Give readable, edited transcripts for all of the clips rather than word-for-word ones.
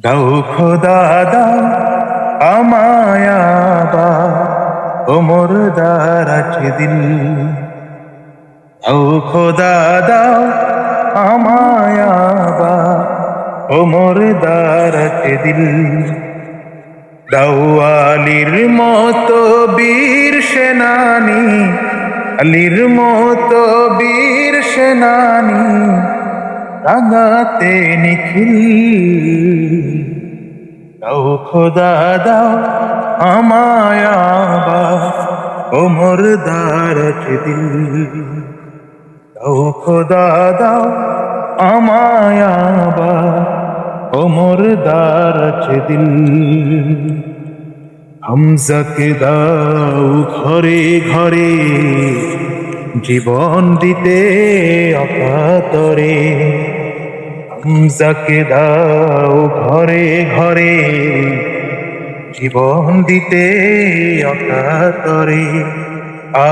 দাও খোদা দাও আমায় আবার ও মোর দারাজ দিল। দাও খোদা দাও আমায় আবার ও মোর দারাজ দিল। দাও আলীর মতো বীর সেনানী, আলীর মতো বীর সেনানী রাঙাতে নিখিল। দাও খোদা দাও আমায় আবার ও মোর দারাজ দিল। দাও খোদা দাও আমায় আবার ও মোর দারাজ দিল। হামজাকে দাও ঘরে ঘরে জীবন দিতে অকাতরে। হামজাকে দাও ঘরে ঘরে জীবন দিতে অকাতরে।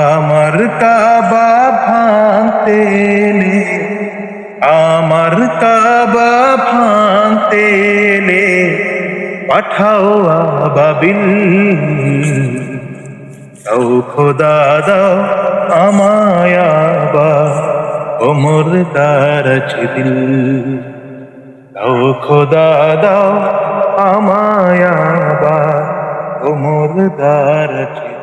আমার কাবা ভাঙতে এলে, আমার কাবা ভাঙতে এলে পাঠাও আবাবিল। দাও খোদা দাও আমায় আবার ও মোর দারাজ দিল। দাও খোদা দাও আমায় আবার ও মোর দারাজ দিল।